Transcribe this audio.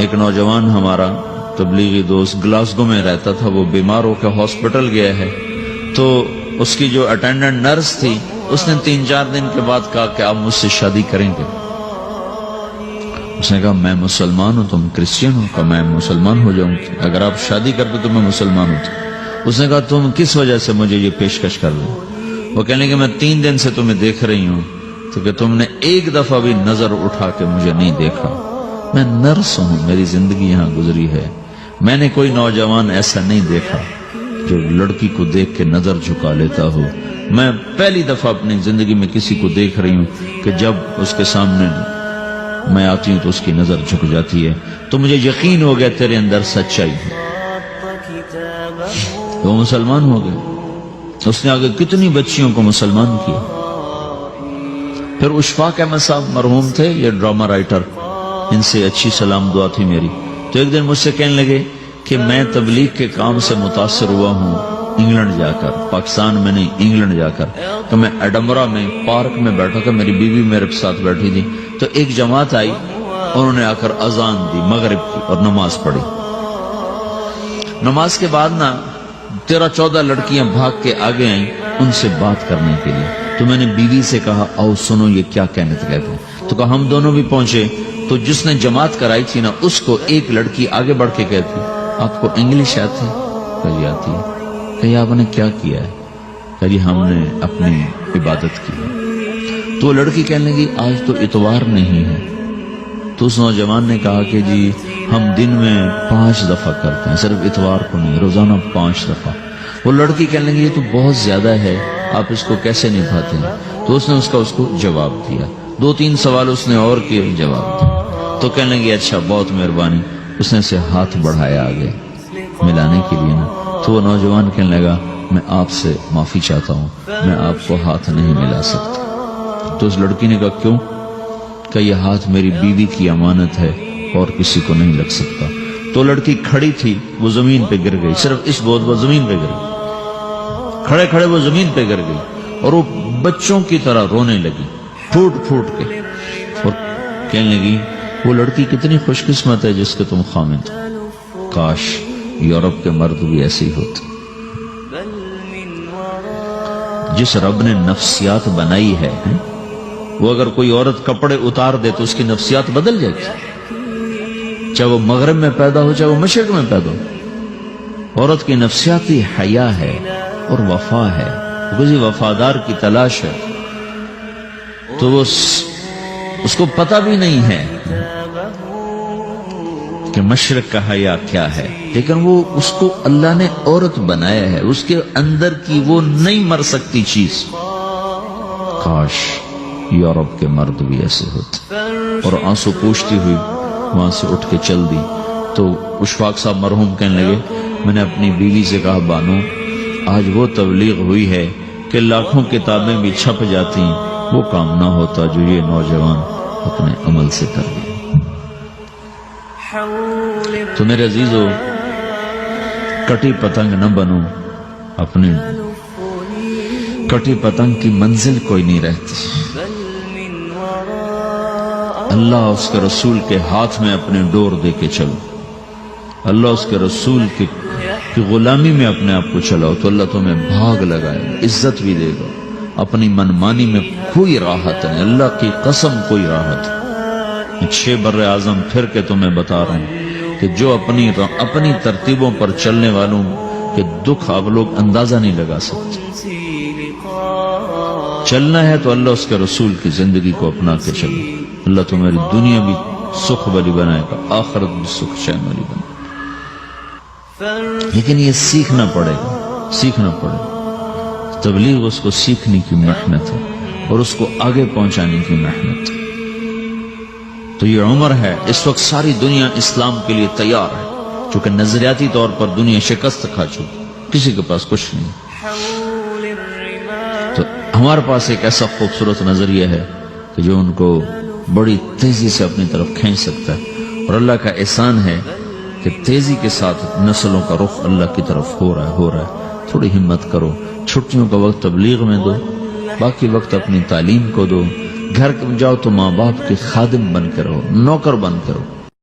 ایک نوجوان ہمارا تبلیغی دوست گلاسگو میں رہتا تھا، وہ بیمار ہو کے ہاسپٹل گیا ہے، تو اس کی جو اٹینڈنٹ نرس تھی اس نے 3-4 دن کے بعد کہا کہ آپ مجھ سے شادی کریں گے؟ اس نے کہا میں مسلمان ہوں، تم کرسچن ہو؟ کہا میں مسلمان ہو جاؤں گی، اگر آپ شادی کرتے تو میں مسلمان ہوتا۔ اس نے کہا تم کس وجہ سے مجھے یہ پیشکش کر رہے ہو؟ وہ کہنے کہ میں 3 دن سے تمہیں دیکھ رہی ہوں تو کہ تم نے ایک دفعہ بھی نظر اٹھا کے مجھے نہیں دیکھا، میں نرس ہوں، میری زندگی یہاں گزری ہے، میں نے کوئی نوجوان ایسا نہیں دیکھا جو لڑکی کو دیکھ کے نظر جھکا لیتا ہو، میں پہلی دفعہ اپنی زندگی میں کسی کو دیکھ رہی ہوں کہ جب اس کے سامنے میں آتی ہوں تو اس کی نظر جھک جاتی ہے، تو مجھے یقین ہو گیا تیرے اندر سچائی ہے۔ وہ مسلمان ہو گئے، اس نے آگے کتنی بچیوں کو مسلمان کیا۔ پھر اشفاق احمد صاحب مرحوم تھے، یہ ڈرامہ رائٹر، ان سے اچھی سلام دعا تھی میری، تو ایک دن مجھ سے کہنے لگے کہ میں تبلیغ کے کام سے متاثر ہوا ہوں انگلینڈ جا کر، پاکستان میں نہیں انگلینڈ جا کر، تو میں ایڈنبرا میں پارک میں بیٹھا تھا، میری بیوی میرے ساتھ بیٹھی تھی، تو ایک جماعت آئی، انہوں نے آ کر اذان دی مغرب کی اور نماز پڑھی۔ نماز کے بعد 13-14 لڑکیاں بھاگ کے آگے آئیں ان سے بات کرنے کے لیے، تو میں نے بیوی سے کہا آؤ سنو یہ کیا کہنے کہتے ہیں، تو کہا ہم دونوں بھی پہنچے، تو جس نے جماعت کرائی تھی نا اس کو ایک لڑکی آگے بڑھ کے کہتی آپ کو انگلش آتی ہے؟ کہا جی آتی ہے۔ کہا آپ نے کیا کیا ہے؟ کہا جی ہم نے اپنی عبادت کی ہے۔ تو لڑکی کہنے لگی آج تو اتوار نہیں ہے، تو اس نوجوان نے کہا کہ جی ہم دن میں 5 دفعہ کرتے ہیں، صرف اتوار کو نہیں، روزانہ 5 دفعہ۔ وہ لڑکی کہنے لگی یہ تو بہت زیادہ ہے، آپ اس کو کیسے نبھاتے ہیں؟ تو اس نے اس کو جواب دیا، 2-3 سوال اس نے اور کیے، جواب دیا، تو کہنے لگی اچھا بہت مہربانی، اس نے سے ہاتھ بڑھایا آگے ملانے کے لیے نا، تو وہ نوجوان کہنے لگا میں آپ سے معافی چاہتا ہوں، میں آپ کو ہاتھ نہیں ملا سکتا۔ تو اس لڑکی نے کہا کیوں؟ کہ یہ ہاتھ میری بیوی کی امانت ہے اور کسی کو نہیں لگ سکتا۔ تو لڑکی کھڑی تھی، وہ زمین پہ گر گئی، صرف اس بہت وہ زمین پہ گر گئی، کھڑے کھڑے وہ زمین پہ گر گئی، اور وہ بچوں کی طرح رونے لگی پھوٹ پھوٹ کے، اور کہنے لگی وہ لڑکی کتنی خوش قسمت ہے جس کے تم خامد ہو، کاش یورپ کے مرد بھی ایسے ہی ہوتے۔ جس رب نے نفسیات بنائی ہے وہ اگر کوئی عورت کپڑے اتار دے تو اس کی نفسیات بدل جائے گی، چاہے وہ مغرب میں پیدا ہو چاہے وہ مشرق میں پیدا ہو۔ عورت کی نفسیاتی حیا ہے اور وفا ہے، کسی وفادار کی تلاش ہے، تو وہ اس کو پتہ بھی نہیں ہے کہ مشرق کا حیا کیا ہے، لیکن وہ اس کو اللہ نے عورت بنایا ہے، اس کے اندر کی وہ نہیں مر سکتی چیز۔ کاش یورپ کے مرد بھی ایسے ہوتے۔ اور آنسو پوچھتی ہوئی وہاں سے اٹھ کے چل دی۔ تو اشفاق صاحب مرحوم کہنے لگے میں نے اپنی بیوی سے کہا بانو آج وہ تبلیغ ہوئی ہے کہ لاکھوں کتابیں بھی چھپ جاتی، وہ کام نہ ہوتا جو یہ نوجوان اپنے عمل سے کر گئے۔ تو میرے عزیزو کٹی پتنگ نہ بنو، اپنی کٹی پتنگ کی منزل کوئی نہیں رہتی۔ اللہ اس کے رسول کے ہاتھ میں اپنے ڈور دے کے چلو، اللہ اس کے رسول کی غلامی میں اپنے آپ کو چلاؤ تو اللہ تمہیں بھاگ لگائے، عزت بھی دے گا۔ اپنی منمانی میں کوئی راحت نہیں، اللہ کی قسم کوئی راحت نہیں۔ 6 بر اعظم پھر کے تمہیں بتا رہا ہوں کہ جو اپنی ترتیبوں پر چلنے والوں کے دکھ آپ لوگ اندازہ نہیں لگا سکتے۔ چلنا ہے تو اللہ اس کے رسول کی زندگی کو اپنا کے چلو، اللہ تمہاری دنیا بھی سکھ والی بنائے گا، آخرت بھی سکھ چین والی بنائے گا۔ لیکن یہ سیکھنا پڑے گا، سیکھنا پڑے گا۔ تبلیغ اس کو سیکھنے کی محنت ہے اور اس کو آگے پہنچانے کی محنت ہے۔ تو یہ عمر ہے، اس وقت ساری دنیا اسلام کے لیے تیار ہے، چونکہ نظریاتی طور پر دنیا شکست کھا چکی، کسی کے پاس کچھ نہیں۔ تو ہمارے پاس ایک ایسا خوبصورت نظریہ ہے کہ جو ان کو بڑی تیزی سے اپنی طرف کھینچ سکتا ہے، اور اللہ کا احسان ہے کہ تیزی کے ساتھ نسلوں کا رخ اللہ کی طرف ہو رہا ہے۔ تھوڑی ہمت کرو، چھٹیوں کا وقت تبلیغ میں دو، باقی وقت اپنی تعلیم کو دو، گھر جاؤ تو ماں باپ کے خادم بن کے رہو، نوکر بن کے رہو۔